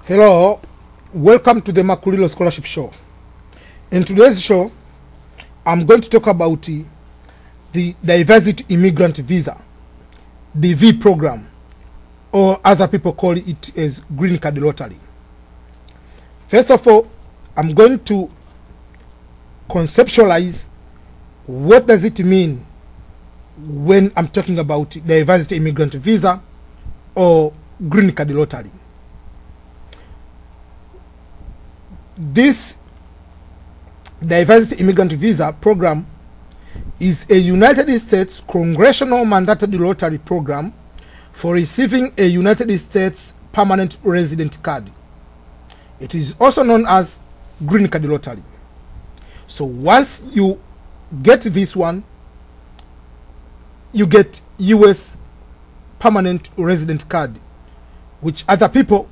Hello, welcome to the Makulilo Scholarship Show. In today's show, I'm going to talk about the Diversity Immigrant Visa, DV program, or other people call it as Green Card Lottery. First of all, I'm going to conceptualize what does it mean when I'm talking about Diversity Immigrant Visa or Green Card Lottery. This Diversity Immigrant Visa program is a United States congressional mandated lottery program for receiving a United States permanent resident card. It is also known as Green Card Lottery. So once you get this one, you get US permanent resident card, which other people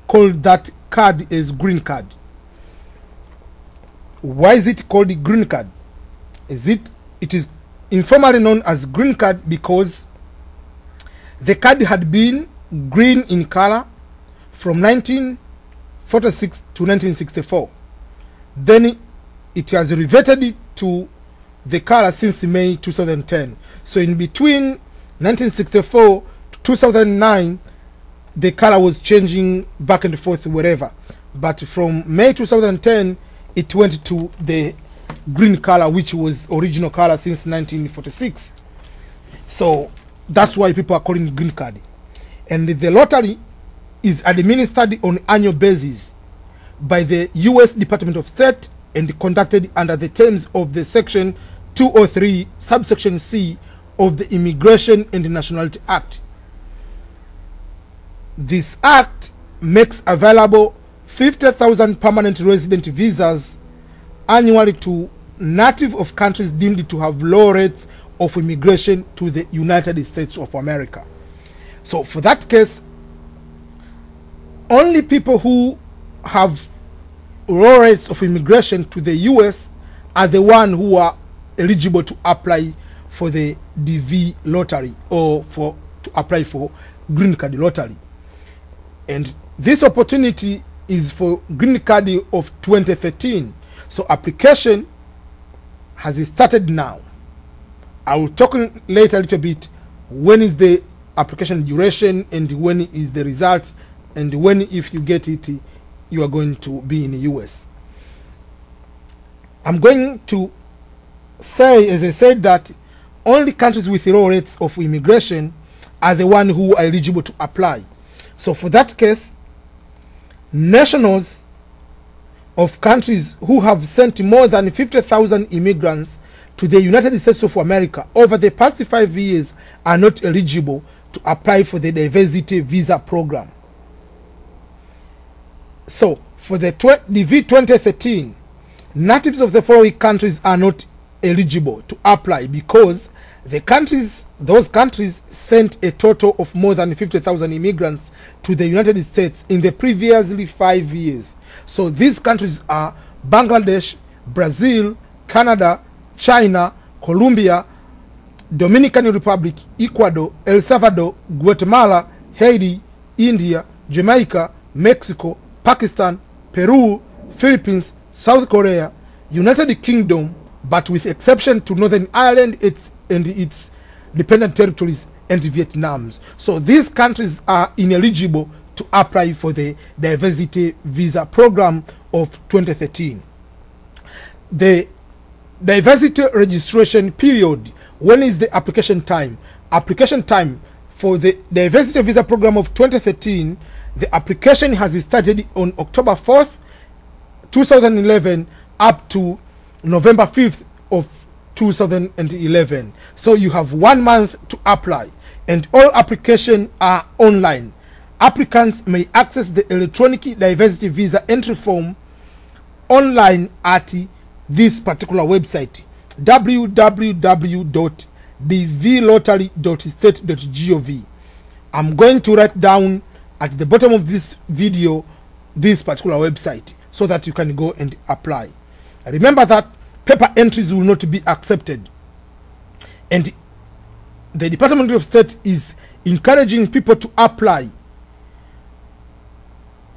call that card as green card. Why is it called the green card? It is informally known as green card because the card had been green in color from 1946 to 1964. Then it has reverted to the color since May 2010. So in between 1964 to 2009, the color was changing back and forth wherever. But from May 2010, it went to the green color, which was original color since 1946. So that's why people are calling it green card. And the lottery is administered on annual basis by the US Department of State and conducted under the terms of the Section 203 subsection C of the Immigration and Nationality Act. This act makes available 50,000 permanent resident visas annually to native of countries deemed to have low rates of immigration to the United States of America. So for that case, only people who have low rates of immigration to the US are the ones who are eligible to apply for the DV lottery or to apply for Green Card Lottery. And this opportunity is for Green Card of 2013. So application has started now. I will talk later a little bit when is the application duration and when is the result and when, if you get it, you are going to be in the US. I'm going to say, as I said, that only countries with low rates of immigration are the ones who are eligible to apply. So for that case, nationals of countries who have sent more than 50,000 immigrants to the United States of America over the past 5 years are not eligible to apply for the Diversity Visa program. So for the DV 2013, natives of the following countries are not eligible to apply because those countries sent a total of more than 50,000 immigrants to the United States in the previously 5 years. So these countries are Bangladesh, Brazil, Canada, China, Colombia, Dominican Republic, Ecuador, El Salvador, Guatemala, Haiti, India, Jamaica, Mexico, Pakistan, Peru, Philippines, South Korea, United Kingdom, but with exception to Northern Ireland and its dependent territories and Vietnam. So these countries are ineligible to apply for the Diversity Visa program of 2013. The diversity registration period, when is the application time? Application time for the Diversity Visa program of 2013, the application has started on October 4th, 2011 up to November 5th of 2011. So you have 1 month to apply and all applications are online. Applicants may access the electronic diversity visa entry form online at this particular website, www.dvlottery.state.gov. I'm going to write down at the bottom of this video this particular website so that you can go and apply. Remember that paper entries will not be accepted, and the Department of State is encouraging people to apply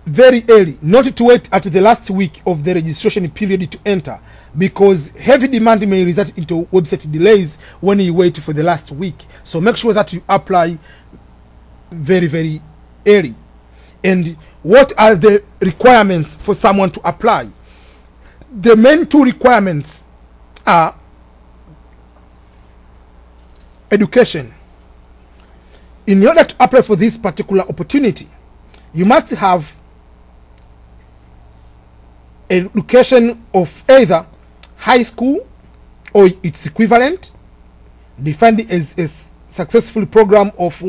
very early, not to wait at the last week of the registration period to enter, because heavy demand may result into website delays when you wait for the last week. So make sure that you apply very early. And what are the requirements for someone to apply? The main two requirements are education. In order to apply for this particular opportunity, you must have education of either high school or its equivalent, defined as a successful program of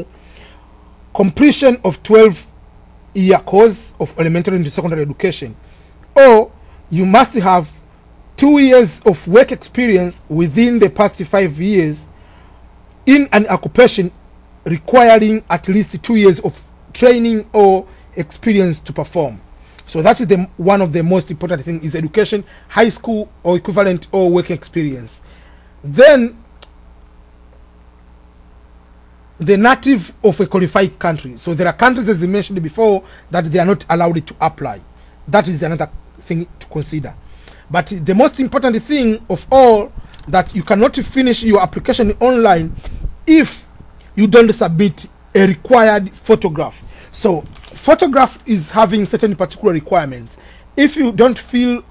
completion of 12-year course of elementary and secondary education, or you must have 2 years of work experience within the past 5 years in an occupation requiring at least 2 years of training or experience to perform. So that is one of the most important things, is education, high school or equivalent, or work experience. Then the native of a qualified country. So there are countries, as I mentioned before, that they are not allowed to apply. That is another thing to consider. But the most important thing of all, that you cannot finish your application online if you don't submit a required photograph. So photograph is having certain particular requirements. If you don't feel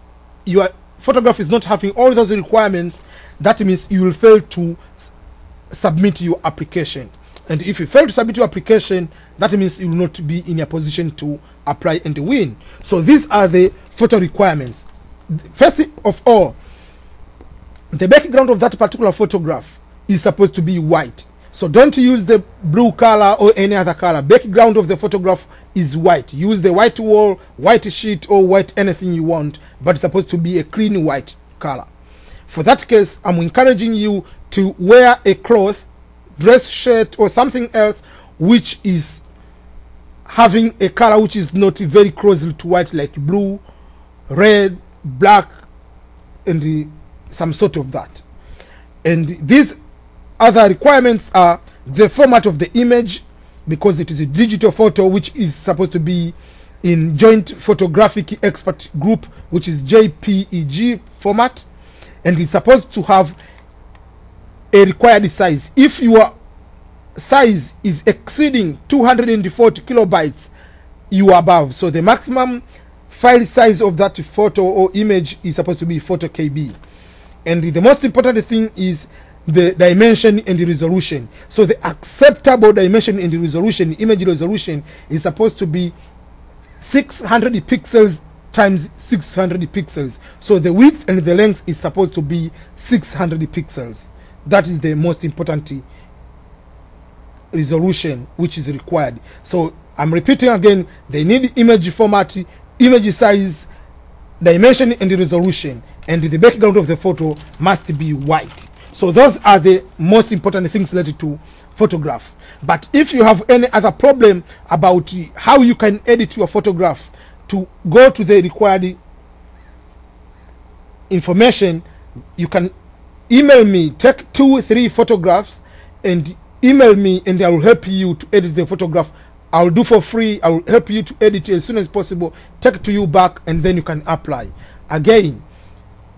your photograph is not having all those requirements, that means you will fail to submit your application. And if you fail to submit your application, that means you will not be in a position to apply and win. So these are the photo requirements. First of all, the background of that particular photograph is supposed to be white. So don't use the blue color or any other color. Background of the photograph is white. Use the white wall, white sheet, or white anything you want, but it's supposed to be a clean white color. For that case, I'm encouraging you to wear a cloth, dress shirt, or something else which is having a color which is not very closely to white, like blue, red, black, and some sort of that. And these other requirements are the format of the image, because it is a digital photo which is supposed to be in Joint Photographic Expert Group, which is JPEG format, and is supposed to have a required size. If your size is exceeding 240 kilobytes, you are above. So the maximum file size of that photo or image is supposed to be 40 KB. And the most important thing is the dimension and the resolution. So the acceptable dimension and the resolution, image resolution, is supposed to be 600 pixels times 600 pixels. So the width and the length is supposed to be 600 pixels. That is the most important resolution which is required. So I'm repeating again, they need image format, image size, dimension and the resolution, and the background of the photo must be white. So those are the most important things related to photograph. But if you have any other problem about how you can edit your photograph to go to the required information, you can email me, take 2-3 photographs and email me, and I will help you to edit the photograph. I will do for free. I will help you to edit it as soon as possible, take it to you back, and then you can apply. Again,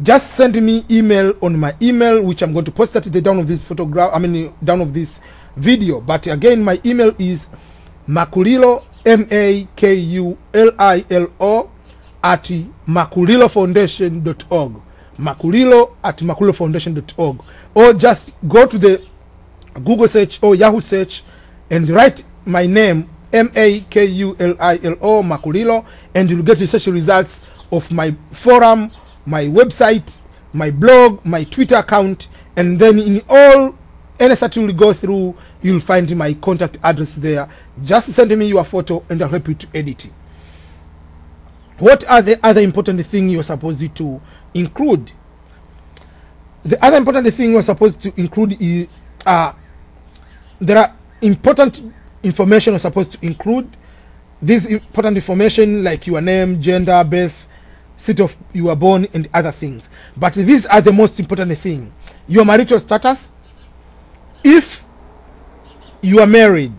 just send me email on my email, which I'm going to post at the down of this photograph, down of this video. But again, my email is Makulilo, MAKULILO at makulilofoundation.org. Makulilo at makulilofoundation.org. Or just go to the Google search or Yahoo search and write my name, MAKULILO, Makulilo, and you'll get the search results of my forum, my website, my blog, my Twitter account, and then in all any site you will go through, you'll find my contact address there. Just send me your photo and I'll help you to edit it. What are the other important things you're supposed to include? The other important thing you're supposed to include is there are important information you're supposed to include. This important information like your name, gender, birth, city of you were born, and other things. But these are the most important thing. Your marital status. If you are married,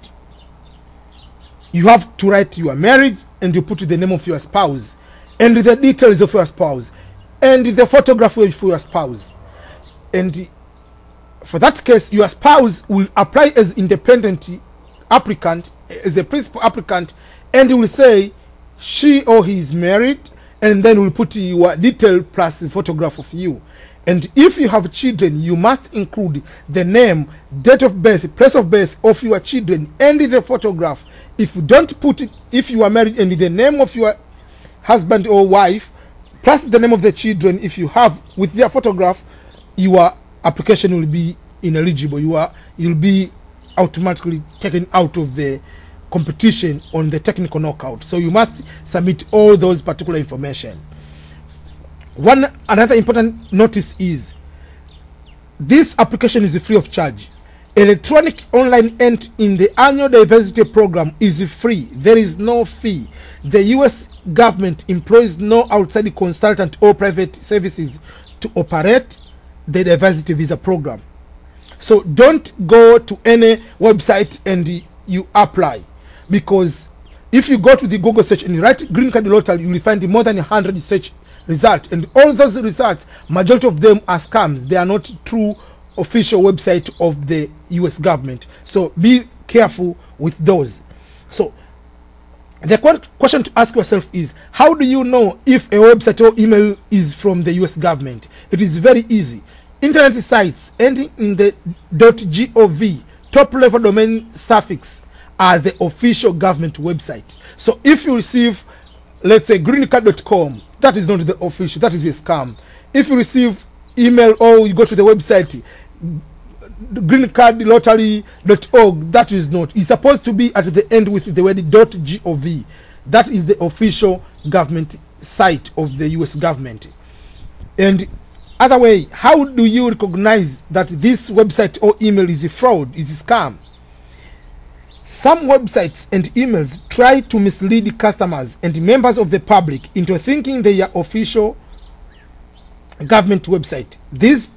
you have to write you are married and you put the name of your spouse and the details of your spouse and the photograph of your spouse. And for that case, your spouse will apply as independent applicant, as a principal applicant, and will say she or he is married, and then will put your detail plus the photograph of you. And if you have children, you must include the name, date of birth, place of birth of your children, and the photograph. If you don't put it, if you are married, and the name of your husband or wife, plus the name of the children, if you have with their photograph, your application will be ineligible. You'll be automatically taken out of the competition on the technical knockout. So you must submit all those particular information. Another important notice is this application is free of charge. Electronic online entry in the annual diversity program is free. There is no fee. The US government employs no outside consultant or private services to operate the diversity visa program. So don't go to any website and you apply, because if you go to the Google search and write green card lottery, you will find more than 100 search results, and all those results, majority of them are scams. They are not true official website of the US government. So be careful with those. So the question to ask yourself is, how do you know if a website or email is from the US government? It is very easy. Internet sites ending in the .gov, top level domain suffix, are the official government website. So if you receive, let's say, greencard.com, that is not the official, that is a scam. If you receive email or you go to the website greencardlottery.org, that is not. It's supposed to be at the end with the word .gov. That is the official government site of the US government. And other way, how do you recognize that this website or email is a fraud, is a scam? Some websites and emails try to mislead customers and members of the public into thinking they are official government website. These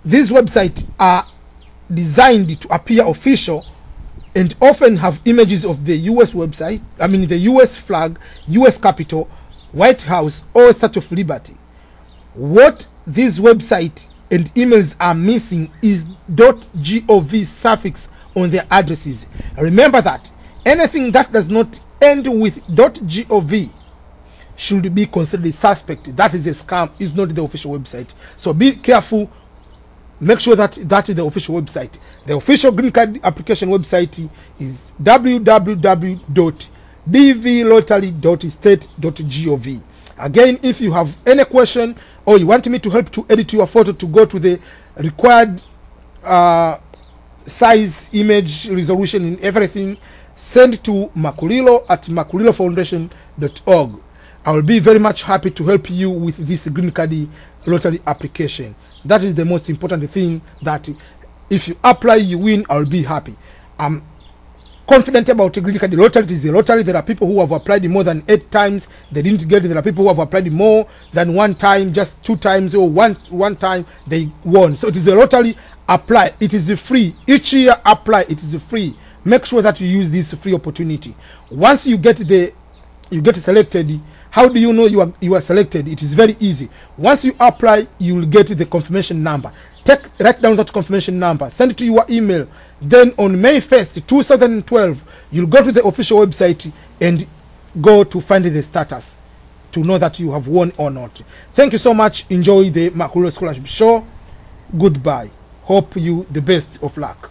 websites are designed to appear official and often have images of the US website, the US flag, US Capitol, White House, or Statue of Liberty. What these websites and emails are missing is .gov suffix on their addresses. Remember that anything that does not end with .gov should be considered suspect. That is a scam, is not the official website. So be careful. Make sure that that is the official website. The official green card application website is www.dvlottery.state.gov. Again, if you have any question or you want me to help to edit your photo to go to the required size, image, resolution, and everything, send to Makulilo at makulilofoundation.org. I will be very much happy to help you with this green card lottery application. That is the most important thing, that if you apply, you win, I will be happy. I'm confident about the green card lottery. It is a lottery. There are people who have applied more than 8 times. They didn't get it. There are people who have applied more than 1 time, just 2 times, or one time they won. So it is a lottery. Apply. It is free. Each year apply. It is free. Make sure that you use this free opportunity. Once you get selected, how do you know you are selected? It is very easy. Once you apply, you will get the confirmation number. Write down that confirmation number, send it to your email. Then on May 1st, 2012, you'll go to the official website and go to find the status to know that you have won or not. Thank you so much. Enjoy the Makulilo Scholarship Show. Goodbye. Hope you the best of luck.